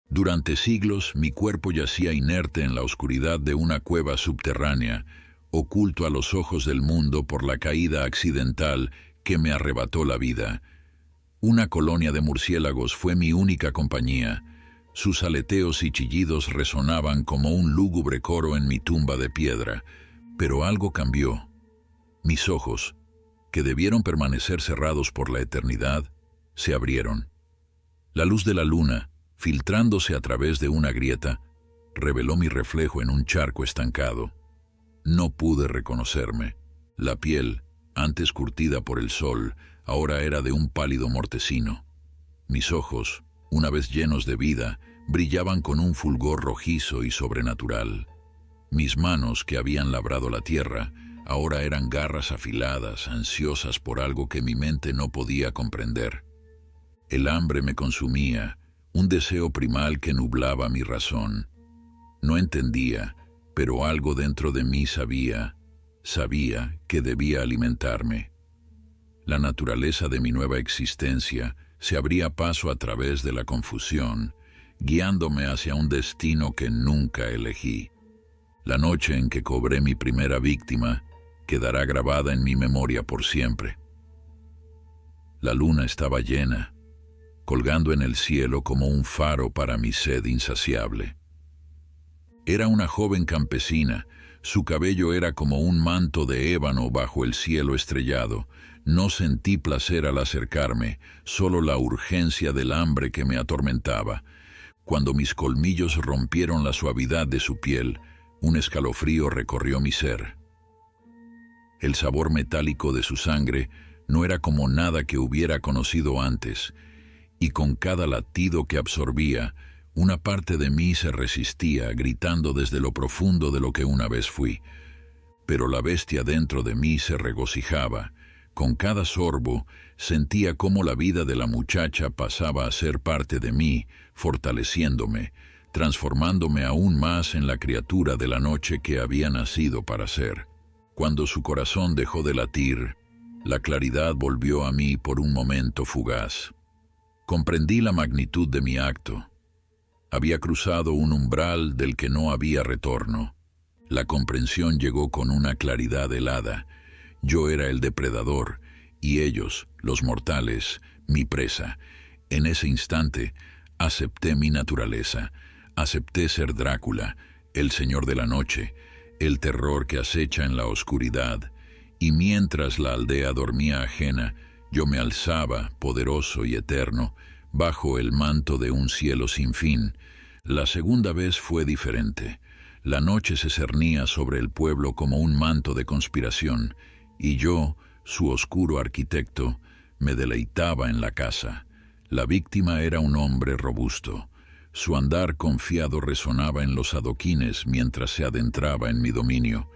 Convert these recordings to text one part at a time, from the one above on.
Durante siglos mi cuerpo yacía inerte en la oscuridad de una cueva subterránea, oculto a los ojos del mundo por la caída accidental que me arrebató la vida. Una colonia de murciélagos fue mi única compañía. Sus aleteos y chillidos resonaban como un lúgubre coro en mi tumba de piedra. Pero algo cambió. Mis ojos, que debieron permanecer cerrados por la eternidad, se abrieron. La luz de la luna, filtrándose a través de una grieta, reveló mi reflejo en un charco estancado. No pude reconocerme. La piel, antes curtida por el sol, ahora era de un pálido mortecino. Mis ojos, una vez llenos de vida, brillaban con un fulgor rojizo y sobrenatural. Mis manos, que habían labrado la tierra, ahora eran garras afiladas, ansiosas por algo que mi mente no podía comprender. El hambre me consumía, un deseo primal que nublaba mi razón. No entendía, pero algo dentro de mí sabía que debía alimentarme. La naturaleza de mi nueva existencia se abría paso a través de la confusión, guiándome hacia un destino que nunca elegí. La noche en que cobré mi primera víctima quedará grabada en mi memoria por siempre. La luna estaba llena, colgando en el cielo como un faro para mi sed insaciable. Era una joven campesina, su cabello era como un manto de ébano bajo el cielo estrellado. No sentí placer al acercarme, solo la urgencia del hambre que me atormentaba. Cuando mis colmillos rompieron la suavidad de su piel, un escalofrío recorrió mi ser. El sabor metálico de su sangre no era como nada que hubiera conocido antes, y con cada latido que absorbía, una parte de mí se resistía, gritando desde lo profundo de lo que una vez fui. Pero la bestia dentro de mí se regocijaba. Con cada sorbo, sentía cómo la vida de la muchacha pasaba a ser parte de mí, fortaleciéndome, transformándome aún más en la criatura de la noche que había nacido para ser. Cuando su corazón dejó de latir, la claridad volvió a mí por un momento fugaz. Comprendí la magnitud de mi acto. Había cruzado un umbral del que no había retorno. La comprensión llegó con una claridad helada. Yo era el depredador, y ellos, los mortales, mi presa. En ese instante, acepté mi naturaleza. Acepté ser Drácula, el señor de la noche, el terror que acecha en la oscuridad. Y mientras la aldea dormía ajena, yo me alzaba, poderoso y eterno, bajo el manto de un cielo sin fin. La segunda vez fue diferente. La noche se cernía sobre el pueblo como un manto de conspiración, y yo, su oscuro arquitecto, me deleitaba en la casa. La víctima era un hombre robusto. Su andar confiado resonaba en los adoquines mientras se adentraba en mi dominio.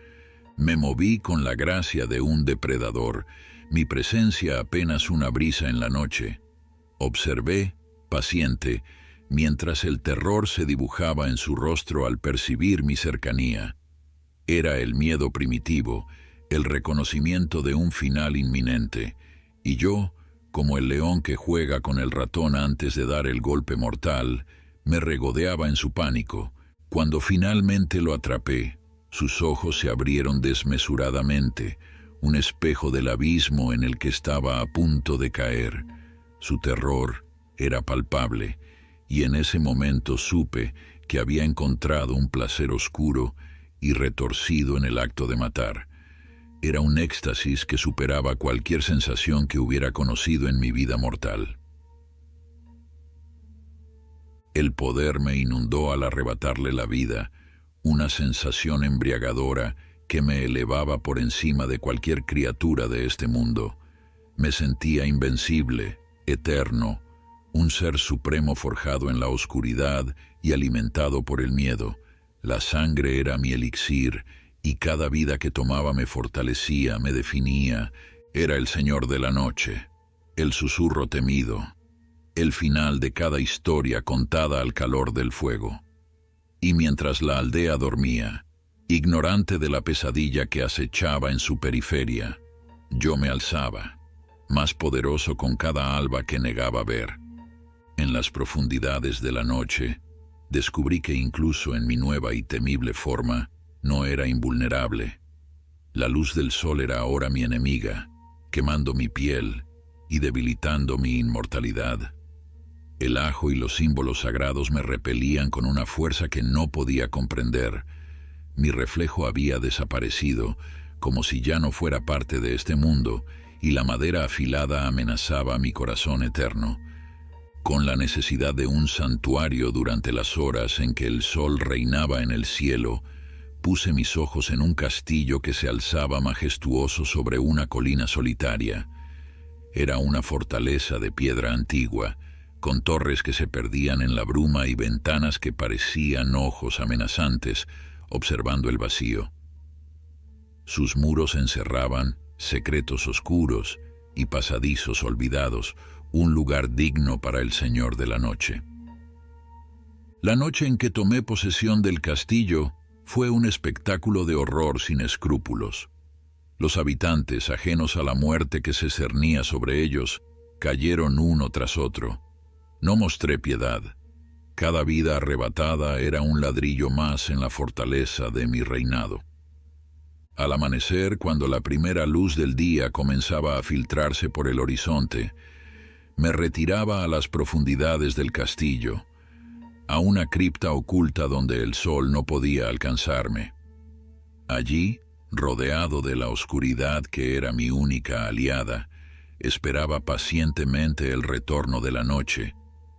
Me moví con la gracia de un depredador, mi presencia apenas una brisa en la noche. Observé, paciente, mientras el terror se dibujaba en su rostro al percibir mi cercanía. Era el miedo primitivo, el reconocimiento de un final inminente, y yo, como el león que juega con el ratón antes de dar el golpe mortal, me regodeaba en su pánico. Cuando finalmente lo atrapé, sus ojos se abrieron desmesuradamente, un espejo del abismo en el que estaba a punto de caer. Su terror era palpable, y en ese momento supe que había encontrado un placer oscuro y retorcido en el acto de matar. Era un éxtasis que superaba cualquier sensación que hubiera conocido en mi vida mortal. El poder me inundó al arrebatarle la vida, una sensación embriagadora que me elevaba por encima de cualquier criatura de este mundo. Me sentía invencible, eterno, un ser supremo forjado en la oscuridad y alimentado por el miedo. La sangre era mi elixir, y cada vida que tomaba me fortalecía, me definía. Era el señor de la noche, el susurro temido, el final de cada historia contada al calor del fuego. Y mientras la aldea dormía, ignorante de la pesadilla que acechaba en su periferia, yo me alzaba, más poderoso con cada alba que negaba ver. En las profundidades de la noche, descubrí que incluso en mi nueva y temible forma, no era invulnerable. La luz del sol era ahora mi enemiga, quemando mi piel y debilitando mi inmortalidad. El ajo y los símbolos sagrados me repelían con una fuerza que no podía comprender. Mi reflejo había desaparecido, como si ya no fuera parte de este mundo, y la madera afilada amenazaba mi corazón eterno. Con la necesidad de un santuario durante las horas en que el sol reinaba en el cielo, puse mis ojos en un castillo que se alzaba majestuoso sobre una colina solitaria. Era una fortaleza de piedra antigua, con torres que se perdían en la bruma y ventanas que parecían ojos amenazantes, observando el vacío. Sus muros encerraban secretos oscuros y pasadizos olvidados, un lugar digno para el Señor de la Noche. La noche en que tomé posesión del castillo fue un espectáculo de horror sin escrúpulos. Los habitantes, ajenos a la muerte que se cernía sobre ellos, cayeron uno tras otro. No mostré piedad. Cada vida arrebatada era un ladrillo más en la fortaleza de mi reinado. Al amanecer, cuando la primera luz del día comenzaba a filtrarse por el horizonte, me retiraba a las profundidades del castillo, a una cripta oculta donde el sol no podía alcanzarme. Allí, rodeado de la oscuridad que era mi única aliada, esperaba pacientemente el retorno de la noche,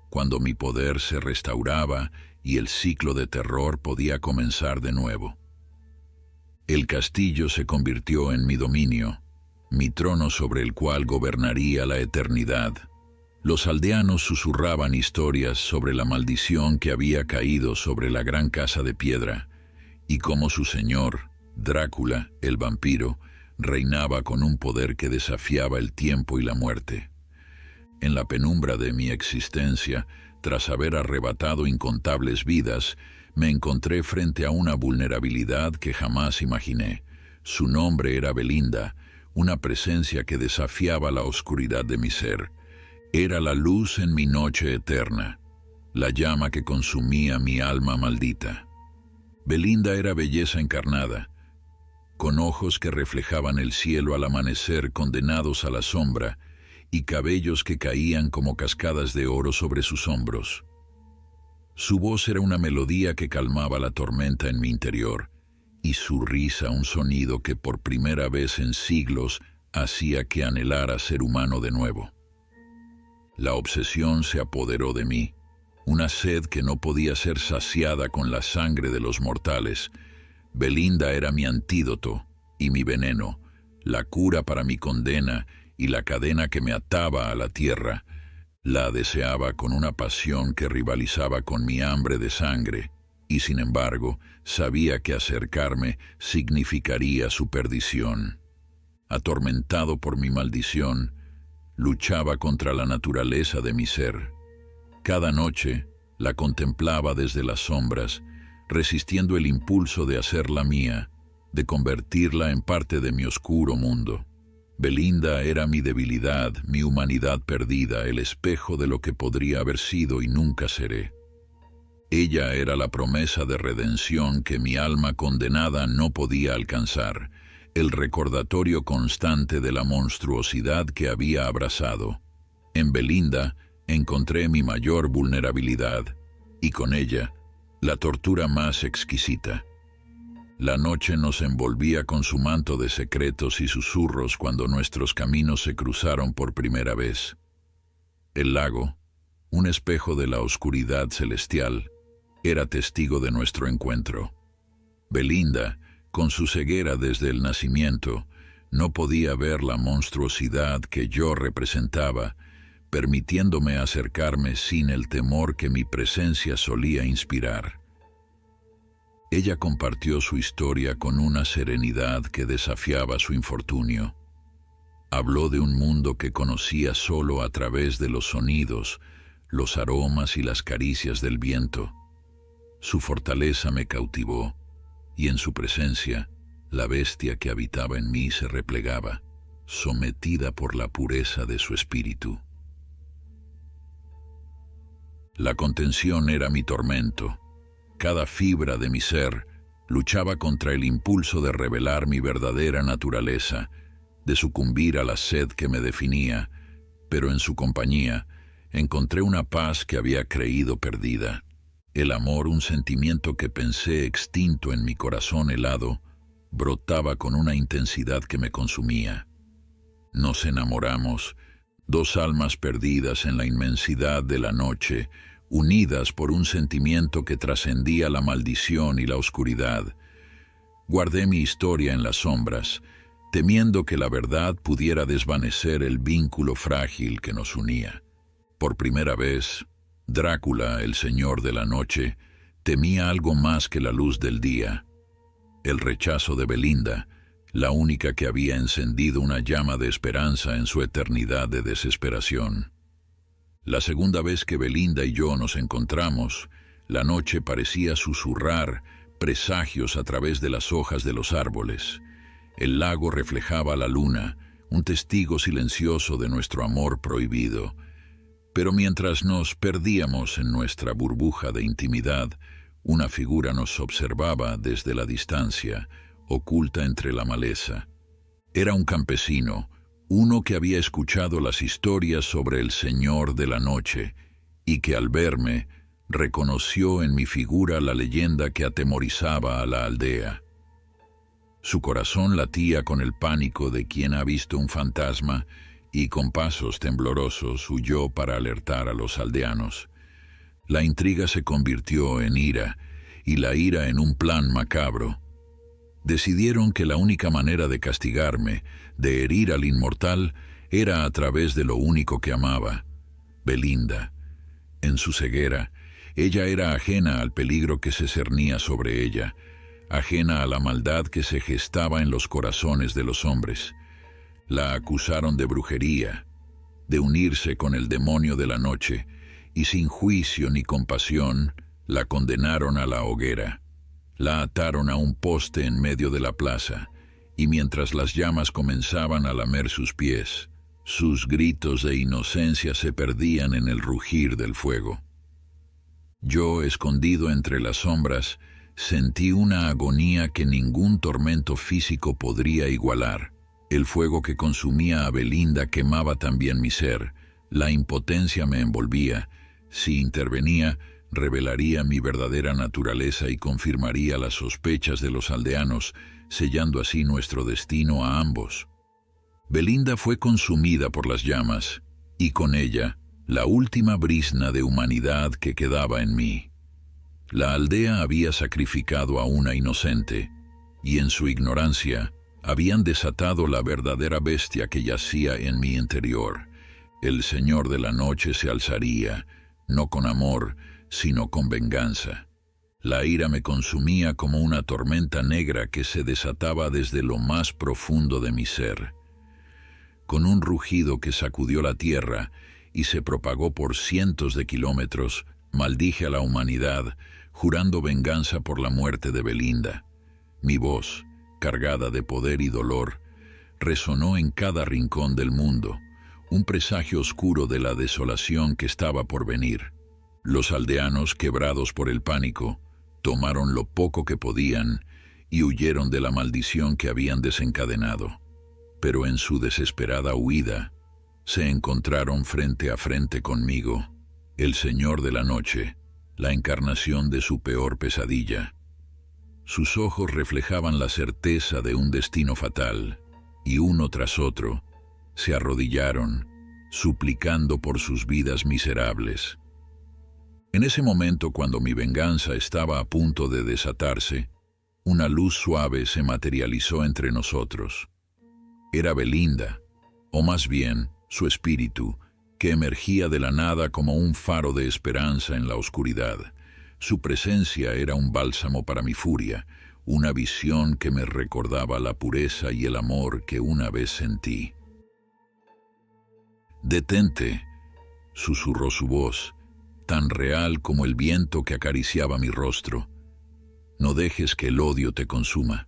cuando mi poder se restauraba y el ciclo de terror podía comenzar de nuevo. El castillo se convirtió en mi dominio, mi trono sobre el cual gobernaría la eternidad. Los aldeanos susurraban historias sobre la maldición que había caído sobre la gran casa de piedra, y cómo su señor, Drácula, el vampiro, reinaba con un poder que desafiaba el tiempo y la muerte. En la penumbra de mi existencia, tras haber arrebatado incontables vidas, me encontré frente a una vulnerabilidad que jamás imaginé. Su nombre era Belinda, una presencia que desafiaba la oscuridad de mi ser. Era la luz en mi noche eterna, la llama que consumía mi alma maldita. Belinda era belleza encarnada, con ojos que reflejaban el cielo al amanecer condenados a la sombra, y cabellos que caían como cascadas de oro sobre sus hombros. Su voz era una melodía que calmaba la tormenta en mi interior, y su risa un sonido que por primera vez en siglos hacía que anhelara ser humano de nuevo. La obsesión se apoderó de mí, una sed que no podía ser saciada con la sangre de los mortales. Belinda era mi antídoto y mi veneno, la cura para mi condena y la cadena que me ataba a la tierra. La deseaba con una pasión que rivalizaba con mi hambre de sangre, y sin embargo, sabía que acercarme significaría su perdición. Atormentado por mi maldición, luchaba contra la naturaleza de mi ser. Cada noche la contemplaba desde las sombras, resistiendo el impulso de hacerla mía, de convertirla en parte de mi oscuro mundo. Belinda era mi debilidad, mi humanidad perdida, el espejo de lo que podría haber sido y nunca seré. Ella era la promesa de redención que mi alma condenada no podía alcanzar, el recordatorio constante de la monstruosidad que había abrazado. En Belinda encontré mi mayor vulnerabilidad, y con ella, la tortura más exquisita. La noche nos envolvía con su manto de secretos y susurros cuando nuestros caminos se cruzaron por primera vez. El lago, un espejo de la oscuridad celestial, era testigo de nuestro encuentro. Belinda, con su ceguera desde el nacimiento, no podía ver la monstruosidad que yo representaba, permitiéndome acercarme sin el temor que mi presencia solía inspirar. Ella compartió su historia con una serenidad que desafiaba su infortunio. Habló de un mundo que conocía solo a través de los sonidos, los aromas y las caricias del viento. Su fortaleza me cautivó, y en su presencia, la bestia que habitaba en mí se replegaba, sometida por la pureza de su espíritu. La contención era mi tormento, cada fibra de mi ser, luchaba contra el impulso de revelar mi verdadera naturaleza, de sucumbir a la sed que me definía, pero en su compañía encontré una paz que había creído perdida. El amor, un sentimiento que pensé extinto en mi corazón helado, brotaba con una intensidad que me consumía. Nos enamoramos, dos almas perdidas en la inmensidad de la noche, unidas por un sentimiento que trascendía la maldición y la oscuridad. Guardé mi historia en las sombras, temiendo que la verdad pudiera desvanecer el vínculo frágil que nos unía. Por primera vez, Drácula, el señor de la noche, temía algo más que la luz del día. El rechazo de Belinda, la única que había encendido una llama de esperanza en su eternidad de desesperación. La segunda vez que Belinda y yo nos encontramos, la noche parecía susurrar presagios a través de las hojas de los árboles. El lago reflejaba la luna, un testigo silencioso de nuestro amor prohibido. Pero mientras nos perdíamos en nuestra burbuja de intimidad, una figura nos observaba desde la distancia, oculta entre la maleza. Era un campesino, uno que había escuchado las historias sobre el Señor de la Noche y que al verme reconoció en mi figura la leyenda que atemorizaba a la aldea. Su corazón latía con el pánico de quien ha visto un fantasma y con pasos temblorosos huyó para alertar a los aldeanos. La intriga se convirtió en ira y la ira en un plan macabro. Decidieron que la única manera de castigarme, de herir al inmortal, era a través de lo único que amaba, Belinda. En su ceguera, ella era ajena al peligro que se cernía sobre ella, ajena a la maldad que se gestaba en los corazones de los hombres. La acusaron de brujería, de unirse con el demonio de la noche, y sin juicio ni compasión, la condenaron a la hoguera. La ataron a un poste en medio de la plaza, y mientras las llamas comenzaban a lamer sus pies, sus gritos de inocencia se perdían en el rugir del fuego. Yo, escondido entre las sombras, sentí una agonía que ningún tormento físico podría igualar. El fuego que consumía a Belinda quemaba también mi ser, la impotencia me envolvía. Si intervenía, revelaría mi verdadera naturaleza y confirmaría las sospechas de los aldeanos, sellando así nuestro destino a ambos. Belinda fue consumida por las llamas, y con ella, la última brizna de humanidad que quedaba en mí. La aldea había sacrificado a una inocente, y en su ignorancia, habían desatado la verdadera bestia que yacía en mi interior. El Señor de la Noche se alzaría, no con amor, sino con venganza. La ira me consumía como una tormenta negra que se desataba desde lo más profundo de mi ser. Con un rugido que sacudió la tierra y se propagó por cientos de kilómetros, maldije a la humanidad, jurando venganza por la muerte de Belinda. Mi voz, cargada de poder y dolor, resonó en cada rincón del mundo, un presagio oscuro de la desolación que estaba por venir. Los aldeanos, quebrados por el pánico, tomaron lo poco que podían y huyeron de la maldición que habían desencadenado. Pero en su desesperada huida, se encontraron frente a frente conmigo, el Señor de la Noche, la encarnación de su peor pesadilla. Sus ojos reflejaban la certeza de un destino fatal, y uno tras otro, se arrodillaron, suplicando por sus vidas miserables. En ese momento, cuando mi venganza estaba a punto de desatarse, una luz suave se materializó entre nosotros. Era Belinda, o más bien, su espíritu, que emergía de la nada como un faro de esperanza en la oscuridad. Su presencia era un bálsamo para mi furia, una visión que me recordaba la pureza y el amor que una vez sentí. «Detente», susurró su voz, tan real como el viento que acariciaba mi rostro. «No dejes que el odio te consuma.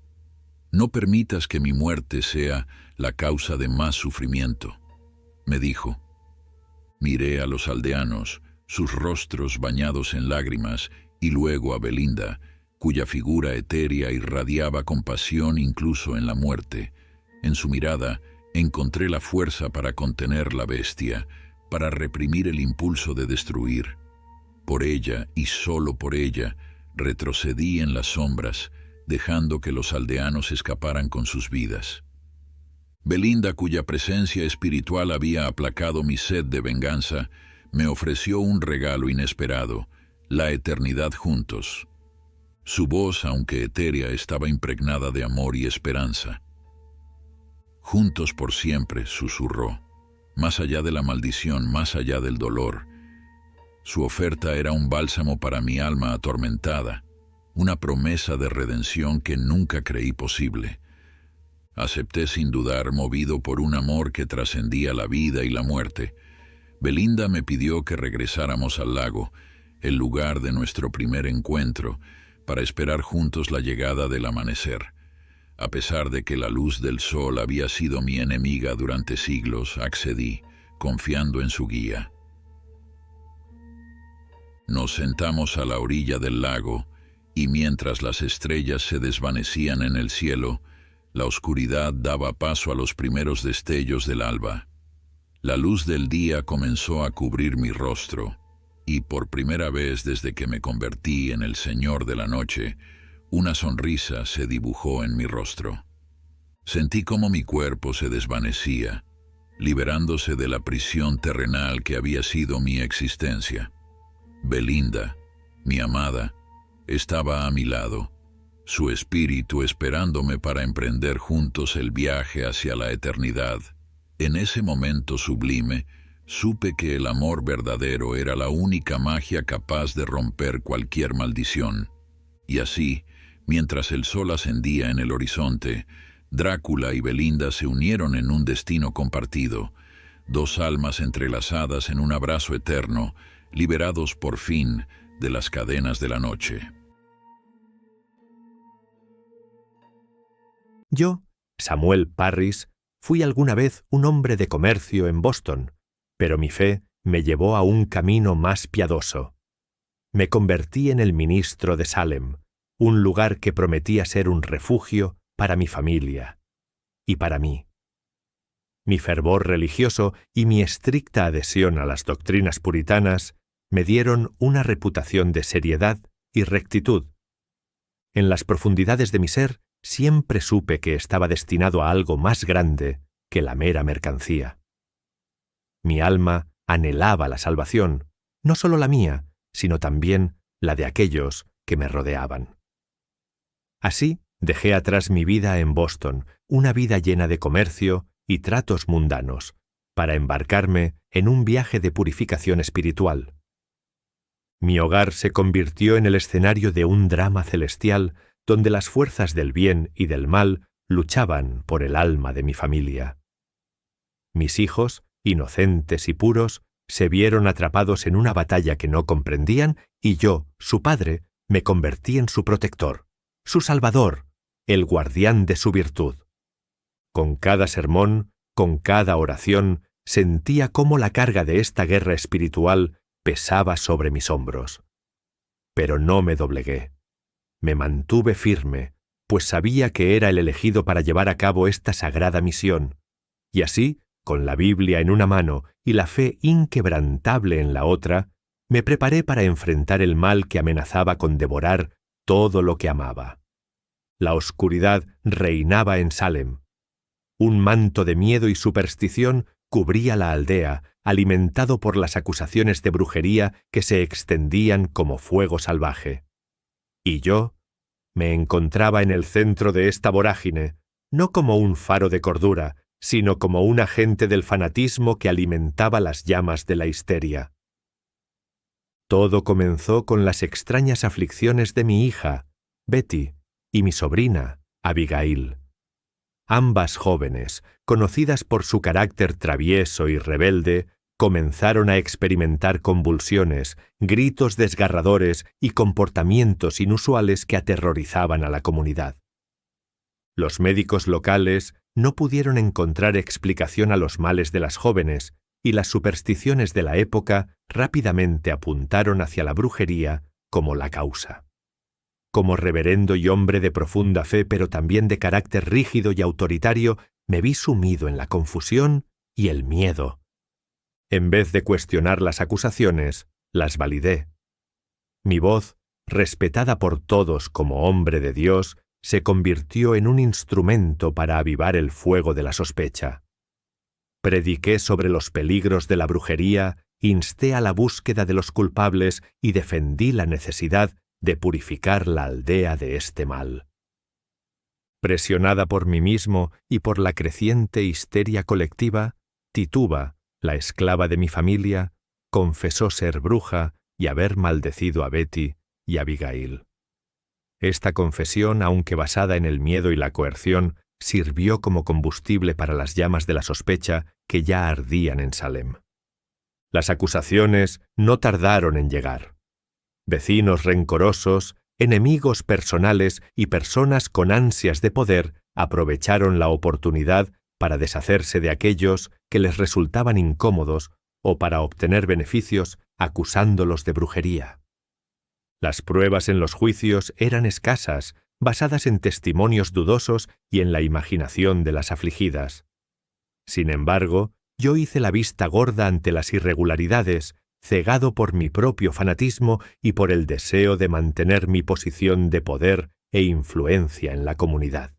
No permitas que mi muerte sea la causa de más sufrimiento», me dijo. Miré a los aldeanos, sus rostros bañados en lágrimas, y luego a Belinda, cuya figura etérea irradiaba compasión incluso en la muerte. En su mirada encontré la fuerza para contener la bestia, para reprimir el impulso de destruir. Por ella, y solo por ella, retrocedí en las sombras, dejando que los aldeanos escaparan con sus vidas. Belinda, cuya presencia espiritual había aplacado mi sed de venganza, me ofreció un regalo inesperado, la eternidad juntos. Su voz, aunque etérea, estaba impregnada de amor y esperanza. Juntos por siempre, susurró, más allá de la maldición, más allá del dolor. Su oferta era un bálsamo para mi alma atormentada, una promesa de redención que nunca creí posible. Acepté sin dudar, movido por un amor que trascendía la vida y la muerte. Belinda me pidió que regresáramos al lago, el lugar de nuestro primer encuentro, para esperar juntos la llegada del amanecer. A pesar de que la luz del sol había sido mi enemiga durante siglos, accedí, confiando en su guía. Nos sentamos a la orilla del lago, y mientras las estrellas se desvanecían en el cielo, la oscuridad daba paso a los primeros destellos del alba. La luz del día comenzó a cubrir mi rostro, y por primera vez desde que me convertí en el Señor de la Noche, una sonrisa se dibujó en mi rostro. Sentí cómo mi cuerpo se desvanecía, liberándose de la prisión terrenal que había sido mi existencia. Belinda, mi amada, estaba a mi lado, su espíritu esperándome para emprender juntos el viaje hacia la eternidad. En ese momento sublime, supe que el amor verdadero era la única magia capaz de romper cualquier maldición. Y así, mientras el sol ascendía en el horizonte, Drácula y Belinda se unieron en un destino compartido, dos almas entrelazadas en un abrazo eterno, liberados por fin de las cadenas de la noche. Yo, Samuel Parris, fui alguna vez un hombre de comercio en Boston, pero mi fe me llevó a un camino más piadoso. Me convertí en el ministro de Salem, un lugar que prometía ser un refugio para mi familia y para mí. Mi fervor religioso y mi estricta adhesión a las doctrinas puritanas me dieron una reputación de seriedad y rectitud. En las profundidades de mi ser siempre supe que estaba destinado a algo más grande que la mera mercancía. Mi alma anhelaba la salvación, no solo la mía, sino también la de aquellos que me rodeaban. Así dejé atrás mi vida en Boston, una vida llena de comercio y tratos mundanos, para embarcarme en un viaje de purificación espiritual. Mi hogar se convirtió en el escenario de un drama celestial donde las fuerzas del bien y del mal luchaban por el alma de mi familia. Mis hijos, inocentes y puros, se vieron atrapados en una batalla que no comprendían y yo, su padre, me convertí en su protector, su salvador, el guardián de su virtud. Con cada sermón, con cada oración, sentía cómo la carga de esta guerra espiritual pesaba sobre mis hombros. Pero no me doblegué. Me mantuve firme, pues sabía que era el elegido para llevar a cabo esta sagrada misión, y así, con la Biblia en una mano y la fe inquebrantable en la otra, me preparé para enfrentar el mal que amenazaba con devorar todo lo que amaba. La oscuridad reinaba en Salem. Un manto de miedo y superstición cubría la aldea, alimentado por las acusaciones de brujería que se extendían como fuego salvaje. Y yo me encontraba en el centro de esta vorágine, no como un faro de cordura, sino como un agente del fanatismo que alimentaba las llamas de la histeria. Todo comenzó con las extrañas aflicciones de mi hija, Betty, y mi sobrina, Abigail. Ambas jóvenes, conocidas por su carácter travieso y rebelde, comenzaron a experimentar convulsiones, gritos desgarradores y comportamientos inusuales que aterrorizaban a la comunidad. Los médicos locales no pudieron encontrar explicación a los males de las jóvenes y las supersticiones de la época rápidamente apuntaron hacia la brujería como la causa. Como reverendo y hombre de profunda fe, pero también de carácter rígido y autoritario, me vi sumido en la confusión y el miedo. En vez de cuestionar las acusaciones, las validé. Mi voz, respetada por todos como hombre de Dios, se convirtió en un instrumento para avivar el fuego de la sospecha. Prediqué sobre los peligros de la brujería, insté a la búsqueda de los culpables y defendí la necesidad de purificar la aldea de este mal. Presionada por mí mismo y por la creciente histeria colectiva, Tituba, la esclava de mi familia, confesó ser bruja y haber maldecido a Betty y Abigail. Esta confesión, aunque basada en el miedo y la coerción, sirvió como combustible para las llamas de la sospecha que ya ardían en Salem. Las acusaciones no tardaron en llegar. Vecinos rencorosos, enemigos personales y personas con ansias de poder aprovecharon la oportunidad para deshacerse de aquellos que les resultaban incómodos o para obtener beneficios acusándolos de brujería. Las pruebas en los juicios eran escasas, basadas en testimonios dudosos y en la imaginación de las afligidas. Sin embargo, yo hice la vista gorda ante las irregularidades, cegado por mi propio fanatismo y por el deseo de mantener mi posición de poder e influencia en la comunidad.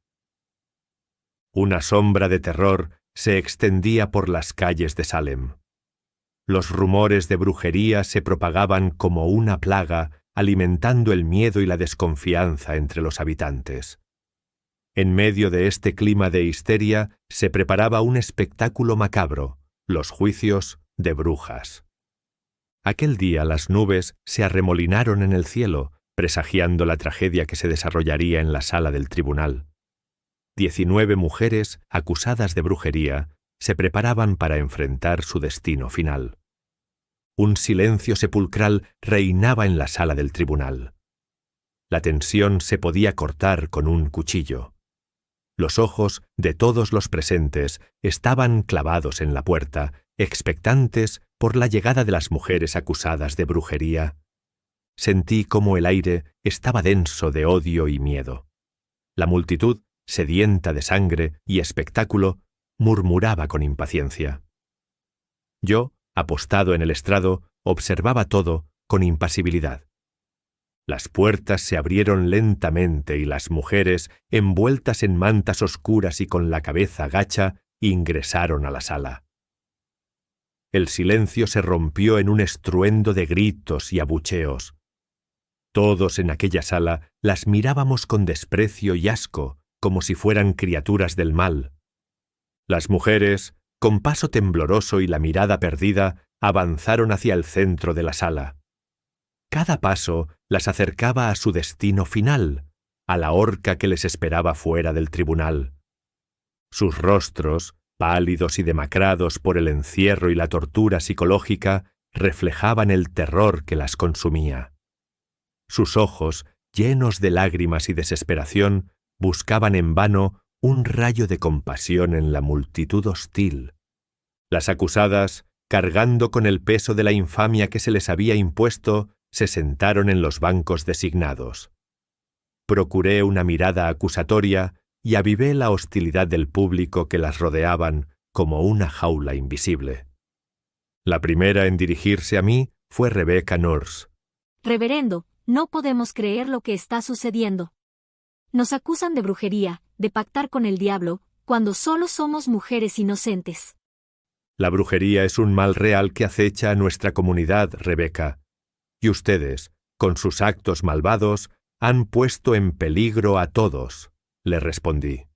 Una sombra de terror se extendía por las calles de Salem. Los rumores de brujería se propagaban como una plaga, alimentando el miedo y la desconfianza entre los habitantes. En medio de este clima de histeria se preparaba un espectáculo macabro, los juicios de brujas. Aquel día las nubes se arremolinaron en el cielo, presagiando la tragedia que se desarrollaría en la sala del tribunal. 19 mujeres acusadas de brujería se preparaban para enfrentar su destino final. Un silencio sepulcral reinaba en la sala del tribunal. La tensión se podía cortar con un cuchillo. Los ojos de todos los presentes estaban clavados en la puerta, expectantes por la llegada de las mujeres acusadas de brujería. Sentí cómo el aire estaba denso de odio y miedo. La multitud, sedienta de sangre y espectáculo, murmuraba con impaciencia. Yo, apostado en el estrado, observaba todo con impasibilidad. Las puertas se abrieron lentamente y las mujeres, envueltas en mantas oscuras y con la cabeza gacha, ingresaron a la sala. El silencio se rompió en un estruendo de gritos y abucheos. Todos en aquella sala las mirábamos con desprecio y asco, como si fueran criaturas del mal. Las mujeres, con paso tembloroso y la mirada perdida, avanzaron hacia el centro de la sala. Cada paso las acercaba a su destino final, a la horca que les esperaba fuera del tribunal. Sus rostros, pálidos y demacrados por el encierro y la tortura psicológica, reflejaban el terror que las consumía. Sus ojos, llenos de lágrimas y desesperación, buscaban en vano un rayo de compasión en la multitud hostil. Las acusadas, cargando con el peso de la infamia que se les había impuesto, se sentaron en los bancos designados. Procuré una mirada acusatoria y avivé la hostilidad del público que las rodeaban como una jaula invisible. La primera en dirigirse a mí fue Rebecca Nurse. Reverendo, no podemos creer lo que está sucediendo. Nos acusan de brujería, de pactar con el diablo, cuando solo somos mujeres inocentes. La brujería es un mal real que acecha a nuestra comunidad, Rebecca. Y ustedes, con sus actos malvados, han puesto en peligro a todos, le respondí.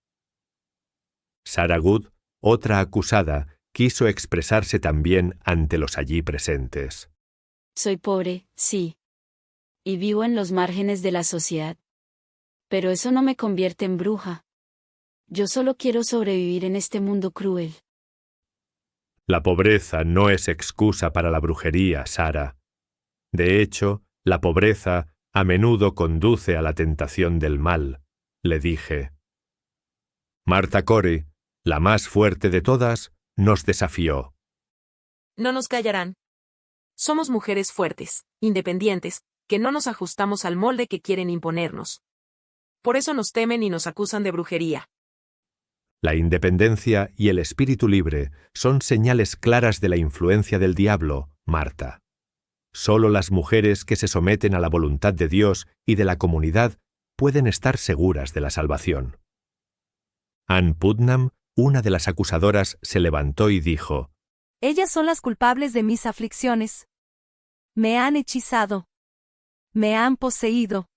Sarah Good, otra acusada, quiso expresarse también ante los allí presentes. Soy pobre, sí. Y vivo en los márgenes de la sociedad. Pero eso no me convierte en bruja. Yo solo quiero sobrevivir en este mundo cruel. La pobreza no es excusa para la brujería, Sarah. De hecho, la pobreza a menudo conduce a la tentación del mal, le dije. Martha Corey, la más fuerte de todas, nos desafió. No nos callarán. Somos mujeres fuertes, independientes, que no nos ajustamos al molde que quieren imponernos. Por eso nos temen y nos acusan de brujería. La independencia y el espíritu libre son señales claras de la influencia del diablo, Marta. Solo las mujeres que se someten a la voluntad de Dios y de la comunidad pueden estar seguras de la salvación. Ann Putnam, una de las acusadoras, se levantó y dijo: Ellas son las culpables de mis aflicciones. Me han hechizado. Me han poseído.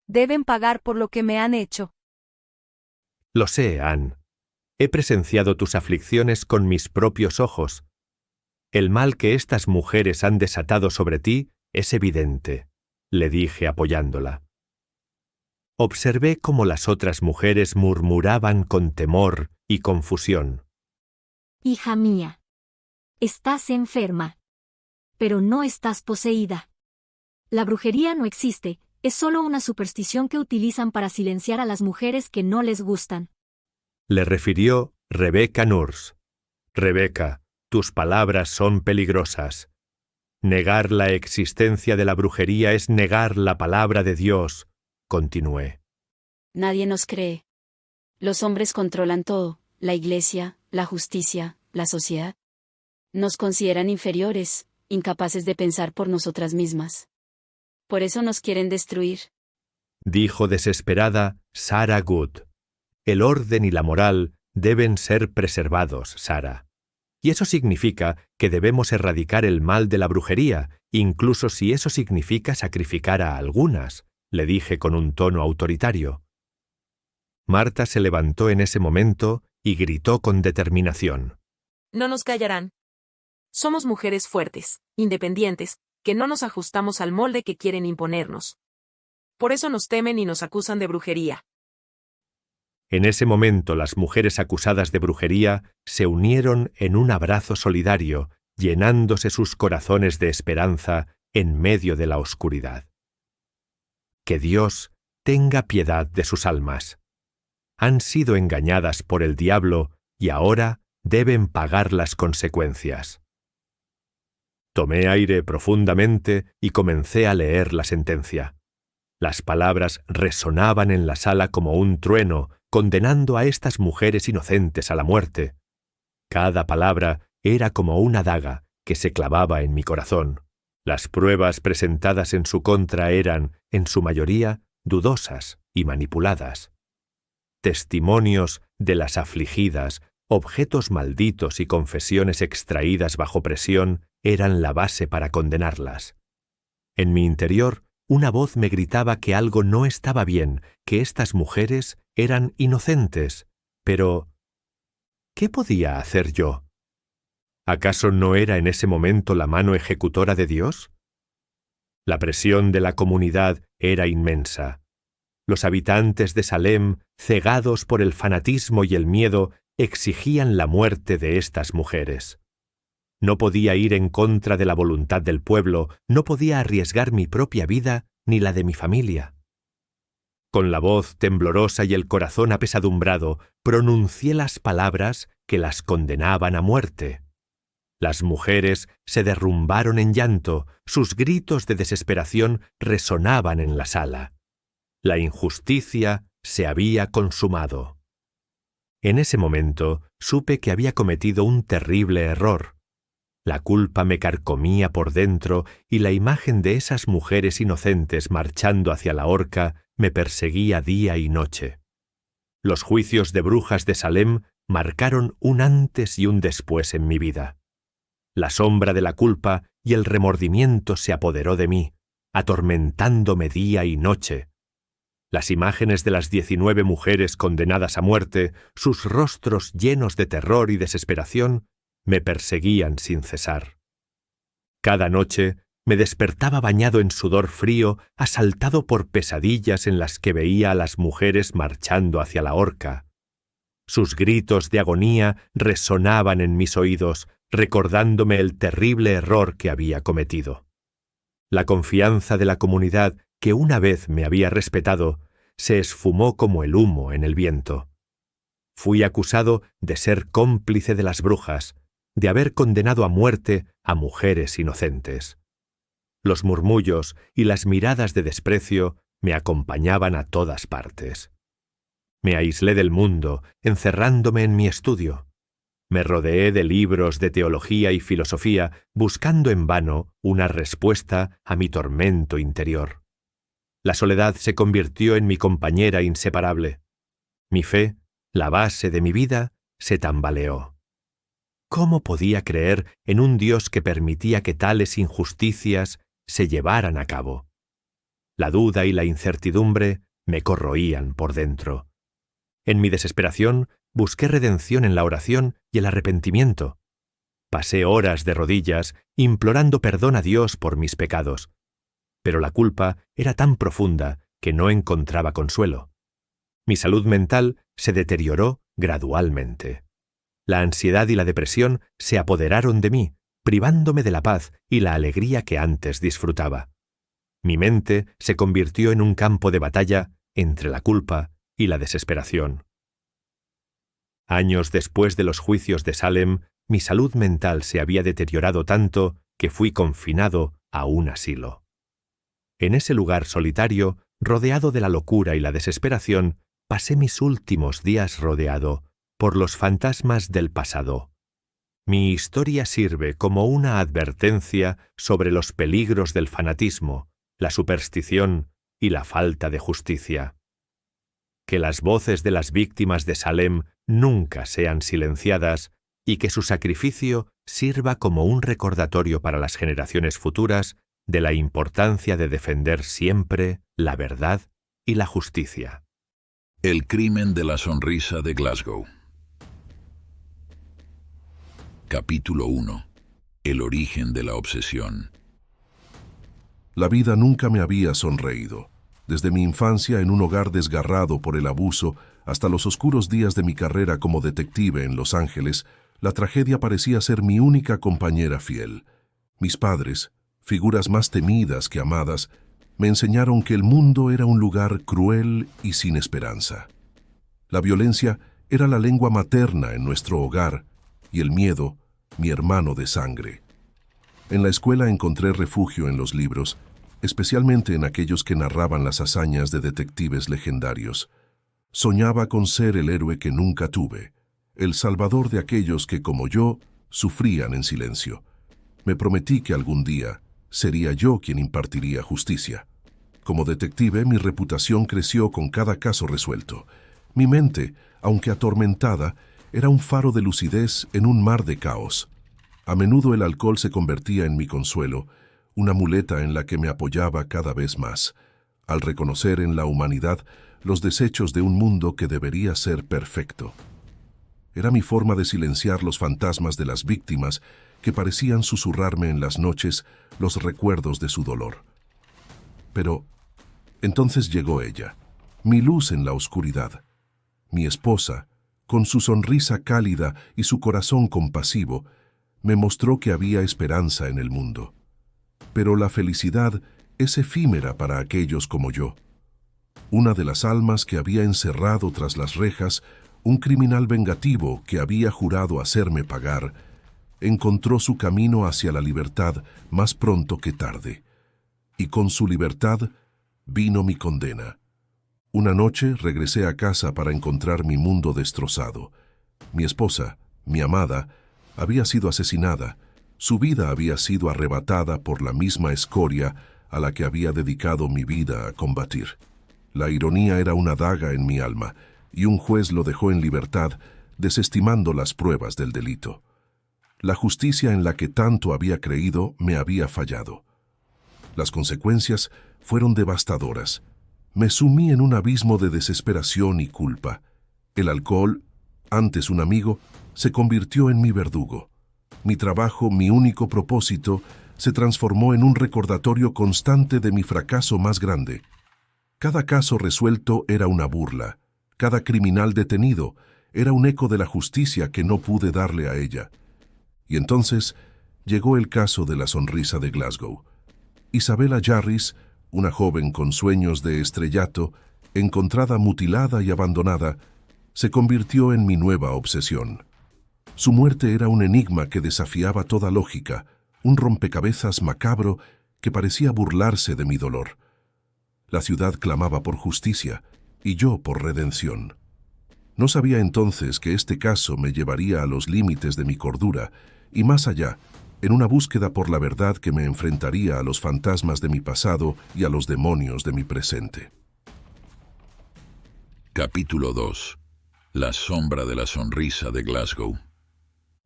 Deben pagar por lo que me han hecho. Lo sé, Ann. He presenciado tus aflicciones con mis propios ojos. El mal que estas mujeres han desatado sobre ti es evidente, le dije apoyándola. Observé cómo las otras mujeres murmuraban con temor y confusión. Hija mía, estás enferma, pero no estás poseída. La brujería no existe, es solo una superstición que utilizan para silenciar a las mujeres que no les gustan. Le refirió Rebecca Nurse. Rebecca, tus palabras son peligrosas. Negar la existencia de la brujería es negar la palabra de Dios, continué. Nadie nos cree. Los hombres controlan todo, la iglesia, la justicia, la sociedad. Nos consideran inferiores, incapaces de pensar por nosotras mismas. Por eso nos quieren destruir. Dijo desesperada Sarah Good. El orden y la moral deben ser preservados, Sarah. Y eso significa que debemos erradicar el mal de la brujería, incluso si eso significa sacrificar a algunas, le dije con un tono autoritario. Marta se levantó en ese momento y gritó con determinación. No nos callarán. Somos mujeres fuertes, independientes, que no nos ajustamos al molde que quieren imponernos. Por eso nos temen y nos acusan de brujería. En ese momento las mujeres acusadas de brujería se unieron en un abrazo solidario, llenándose sus corazones de esperanza en medio de la oscuridad. Que Dios tenga piedad de sus almas. Han sido engañadas por el diablo y ahora deben pagar las consecuencias. Tomé aire profundamente y comencé a leer la sentencia. Las palabras resonaban en la sala como un trueno, condenando a estas mujeres inocentes a la muerte. Cada palabra era como una daga que se clavaba en mi corazón. Las pruebas presentadas en su contra eran, en su mayoría, dudosas y manipuladas. Testimonios de las afligidas, objetos malditos y confesiones extraídas bajo presión eran la base para condenarlas. En mi interior, una voz me gritaba que algo no estaba bien, que estas mujeres eran inocentes, pero ¿qué podía hacer yo? ¿Acaso no era en ese momento la mano ejecutora de Dios? La presión de la comunidad era inmensa. Los habitantes de Salem, cegados por el fanatismo y el miedo, exigían la muerte de estas mujeres. No podía ir en contra de la voluntad del pueblo, no podía arriesgar mi propia vida ni la de mi familia. Con la voz temblorosa y el corazón apesadumbrado, pronuncié las palabras que las condenaban a muerte. Las mujeres se derrumbaron en llanto, sus gritos de desesperación resonaban en la sala. La injusticia se había consumado. En ese momento supe que había cometido un terrible error. La culpa me carcomía por dentro y la imagen de esas mujeres inocentes marchando hacia la horca me perseguía día y noche. Los juicios de brujas de Salem marcaron un antes y un después en mi vida. La sombra de la culpa y el remordimiento se apoderó de mí, atormentándome día y noche. Las imágenes de las 19 mujeres condenadas a muerte, sus rostros llenos de terror y desesperación, me perseguían sin cesar. Cada noche me despertaba bañado en sudor frío, asaltado por pesadillas en las que veía a las mujeres marchando hacia la horca. Sus gritos de agonía resonaban en mis oídos, recordándome el terrible error que había cometido. La confianza de la comunidad, que una vez me había respetado, se esfumó como el humo en el viento. Fui acusado de ser cómplice de las brujas, de haber condenado a muerte a mujeres inocentes. Los murmullos y las miradas de desprecio me acompañaban a todas partes. Me aislé del mundo, encerrándome en mi estudio. Me rodeé de libros de teología y filosofía, buscando en vano una respuesta a mi tormento interior. La soledad se convirtió en mi compañera inseparable. Mi fe, la base de mi vida, se tambaleó. ¿Cómo podía creer en un Dios que permitía que tales injusticias se llevaran a cabo? La duda y la incertidumbre me corroían por dentro. En mi desesperación, busqué redención en la oración y el arrepentimiento. Pasé horas de rodillas implorando perdón a Dios por mis pecados. Pero la culpa era tan profunda que no encontraba consuelo. Mi salud mental se deterioró gradualmente. La ansiedad y la depresión se apoderaron de mí, privándome de la paz y la alegría que antes disfrutaba. Mi mente se convirtió en un campo de batalla entre la culpa y la desesperación. Años después de los juicios de Salem, mi salud mental se había deteriorado tanto que fui confinado a un asilo. En ese lugar solitario, rodeado de la locura y la desesperación, pasé mis últimos días rodeado por los fantasmas del pasado. Mi historia sirve como una advertencia sobre los peligros del fanatismo, la superstición y la falta de justicia. Que las voces de las víctimas de Salem nunca sean silenciadas y que su sacrificio sirva como un recordatorio para las generaciones futuras de la importancia de defender siempre la verdad y la justicia. El crimen de la sonrisa de Glasgow. Capítulo 1. El origen de la obsesión. La vida nunca me había sonreído. Desde mi infancia en un hogar desgarrado por el abuso hasta los oscuros días de mi carrera como detective en Los Ángeles, la tragedia parecía ser mi única compañera fiel. Mis padres, figuras más temidas que amadas, me enseñaron que el mundo era un lugar cruel y sin esperanza. La violencia era la lengua materna en nuestro hogar y el miedo, mi hermano de sangre. En la escuela encontré refugio en los libros, especialmente en aquellos que narraban las hazañas de detectives legendarios. Soñaba con ser el héroe que nunca tuve, el salvador de aquellos que, como yo, sufrían en silencio. Me prometí que algún día sería yo quien impartiría justicia. Como detective, mi reputación creció con cada caso resuelto. Mi mente, aunque atormentada, era un faro de lucidez en un mar de caos. A menudo el alcohol se convertía en mi consuelo, una muleta en la que me apoyaba cada vez más, al reconocer en la humanidad los desechos de un mundo que debería ser perfecto. Era mi forma de silenciar los fantasmas de las víctimas que parecían susurrarme en las noches los recuerdos de su dolor. Pero entonces llegó ella, mi luz en la oscuridad, mi esposa, con su sonrisa cálida y su corazón compasivo, me mostró que había esperanza en el mundo. Pero la felicidad es efímera para aquellos como yo. Una de las almas que había encerrado tras las rejas, un criminal vengativo que había jurado hacerme pagar, encontró su camino hacia la libertad más pronto que tarde. Y con su libertad vino mi condena. Una noche regresé a casa para encontrar mi mundo destrozado. Mi esposa, mi amada, había sido asesinada. Su vida había sido arrebatada por la misma escoria a la que había dedicado mi vida a combatir. La ironía era una daga en mi alma, y un juez lo dejó en libertad, desestimando las pruebas del delito. La justicia en la que tanto había creído me había fallado. Las consecuencias fueron devastadoras. Me sumí en un abismo de desesperación y culpa. El alcohol, antes un amigo, se convirtió en mi verdugo. Mi trabajo, mi único propósito, se transformó en un recordatorio constante de mi fracaso más grande. Cada caso resuelto era una burla. Cada criminal detenido era un eco de la justicia que no pude darle a ella. Y entonces llegó el caso de la sonrisa de Glasgow. Isabella Jarris, una joven con sueños de estrellato, encontrada mutilada y abandonada, se convirtió en mi nueva obsesión. Su muerte era un enigma que desafiaba toda lógica, un rompecabezas macabro que parecía burlarse de mi dolor. La ciudad clamaba por justicia y yo por redención. No sabía entonces que este caso me llevaría a los límites de mi cordura y más allá, en una búsqueda por la verdad que me enfrentaría a los fantasmas de mi pasado y a los demonios de mi presente. Capítulo 2. La sombra de la sonrisa de Glasgow.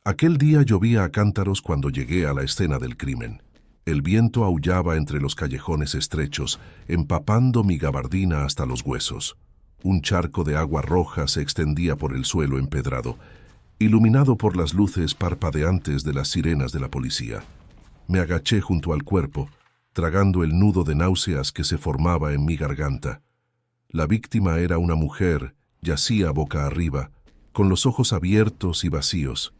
Aquel día llovía a cántaros cuando llegué a la escena del crimen. El viento aullaba entre los callejones estrechos, empapando mi gabardina hasta los huesos. Un charco de agua roja se extendía por el suelo empedrado, iluminado por las luces parpadeantes de las sirenas de la policía. Me agaché junto al cuerpo, tragando el nudo de náuseas que se formaba en mi garganta. La víctima era una mujer, yacía boca arriba, con los ojos abiertos y vacíos.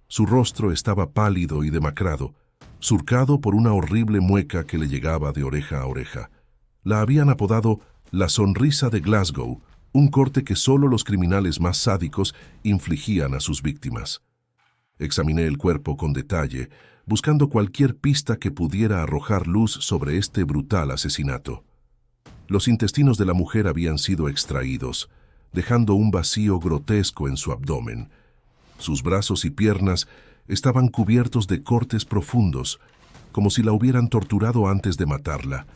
Su rostro estaba pálido y demacrado, surcado por una horrible mueca que le llegaba de oreja a oreja. La habían apodado la sonrisa de Glasgow, un corte que solo los criminales más sádicos infligían a sus víctimas. Examiné el cuerpo con detalle, buscando cualquier pista que pudiera arrojar luz sobre este brutal asesinato. Los intestinos de la mujer habían sido extraídos, dejando un vacío grotesco en su abdomen. Sus brazos y piernas estaban cubiertos de cortes profundos, como si la hubieran torturado antes de matarla.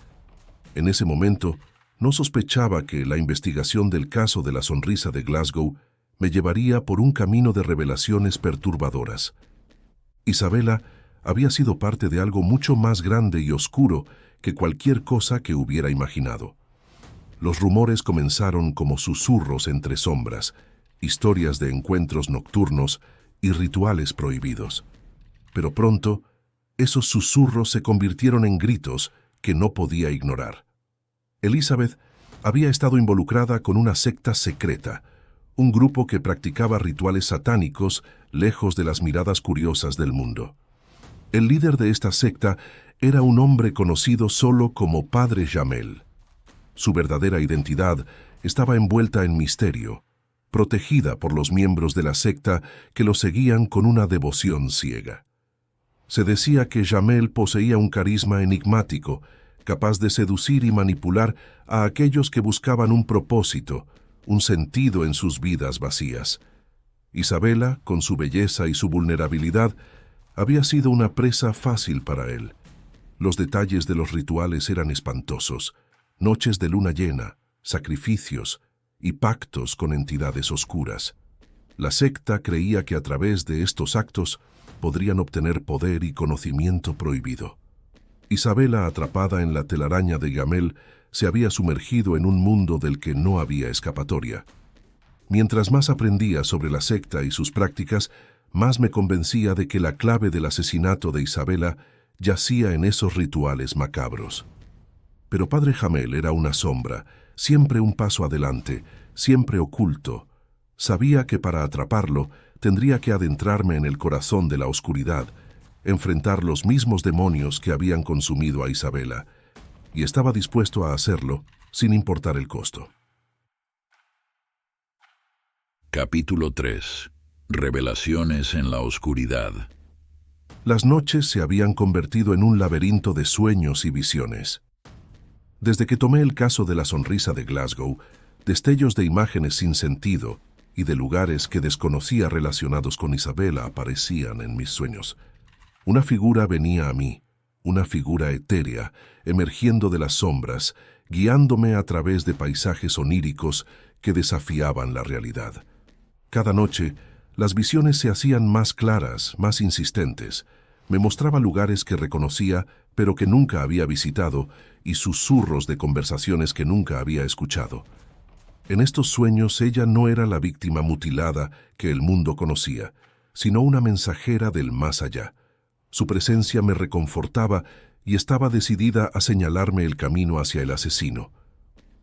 En ese momento, no sospechaba que la investigación del caso de la sonrisa de Glasgow me llevaría por un camino de revelaciones perturbadoras. Isabela había sido parte de algo mucho más grande y oscuro que cualquier cosa que hubiera imaginado. Los rumores comenzaron como susurros entre sombras, historias de encuentros nocturnos y rituales prohibidos. Pero pronto, esos susurros se convirtieron en gritos que no podía ignorar. Elizabeth había estado involucrada con una secta secreta, un grupo que practicaba rituales satánicos lejos de las miradas curiosas del mundo. El líder de esta secta era un hombre conocido solo como Padre Jamel. Su verdadera identidad estaba envuelta en misterio, protegida por los miembros de la secta que lo seguían con una devoción ciega. Se decía que Jamel poseía un carisma enigmático, capaz de seducir y manipular a aquellos que buscaban un propósito, un sentido en sus vidas vacías. Isabela, con su belleza y su vulnerabilidad, había sido una presa fácil para él. Los detalles de los rituales eran espantosos: noches de luna llena, sacrificios y pactos con entidades oscuras. La secta creía que a través de estos actos podrían obtener poder y conocimiento prohibido. Isabela, atrapada en la telaraña de Jamel, se había sumergido en un mundo del que no había escapatoria. Mientras más aprendía sobre la secta y sus prácticas, más me convencía de que la clave del asesinato de Isabela yacía en esos rituales macabros. Pero Padre Jamel era una sombra, siempre un paso adelante, siempre oculto. Sabía que para atraparlo tendría que adentrarme en el corazón de la oscuridad, enfrentar los mismos demonios que habían consumido a Isabela, y estaba dispuesto a hacerlo sin importar el costo. Capítulo 3. Revelaciones en la oscuridad. Las noches se habían convertido en un laberinto de sueños y visiones. Desde que tomé el caso de la sonrisa de Glasgow, destellos de imágenes sin sentido y de lugares que desconocía relacionados con Isabela aparecían en mis sueños. Una figura venía a mí, una figura etérea, emergiendo de las sombras, guiándome a través de paisajes oníricos que desafiaban la realidad. Cada noche, las visiones se hacían más claras, más insistentes. Me mostraba lugares que reconocía, pero que nunca había visitado, y susurros de conversaciones que nunca había escuchado. En estos sueños ella no era la víctima mutilada que el mundo conocía, sino una mensajera del más allá. Su presencia me reconfortaba y estaba decidida a señalarme el camino hacia el asesino.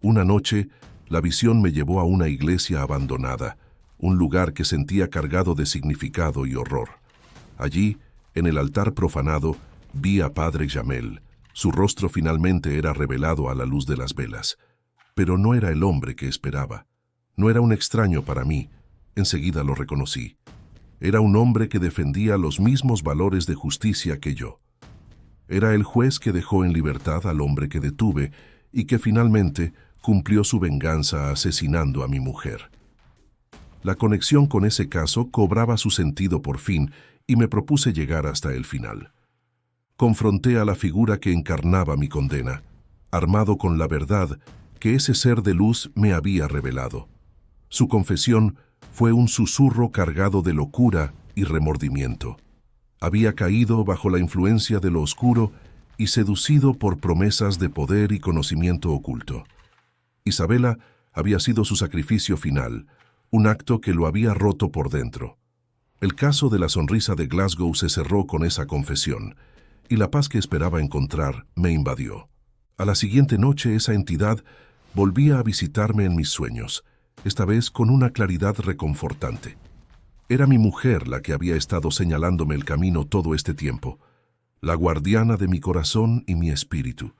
Una noche, la visión me llevó a una iglesia abandonada, un lugar que sentía cargado de significado y horror. Allí, en el altar profanado, vi a Padre Jamel. Su rostro finalmente era revelado a la luz de las velas. Pero no era el hombre que esperaba. No era un extraño para mí. Enseguida lo reconocí. Era un hombre que defendía los mismos valores de justicia que yo. Era el juez que dejó en libertad al hombre que detuve y que finalmente cumplió su venganza asesinando a mi mujer. La conexión con ese caso cobraba su sentido por fin y me propuse llegar hasta el final. Confronté a la figura que encarnaba mi condena, armado con la verdad que ese ser de luz me había revelado. Su confesión fue un susurro cargado de locura y remordimiento. Había caído bajo la influencia de lo oscuro y seducido por promesas de poder y conocimiento oculto. Isabela había sido su sacrificio final, un acto que lo había roto por dentro. El caso de la sonrisa de Glasgow se cerró con esa confesión, y la paz que esperaba encontrar me invadió. A la siguiente noche esa entidad volvía a visitarme en mis sueños, esta vez con una claridad reconfortante. Era mi mujer la que había estado señalándome el camino todo este tiempo, la guardiana de mi corazón y mi espíritu.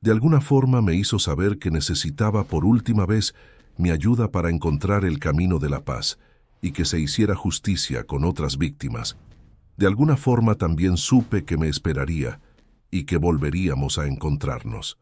De alguna forma me hizo saber que necesitaba por última vez mi ayuda para encontrar el camino de la paz y que se hiciera justicia con otras víctimas. De alguna forma también supe que me esperaría y que volveríamos a encontrarnos.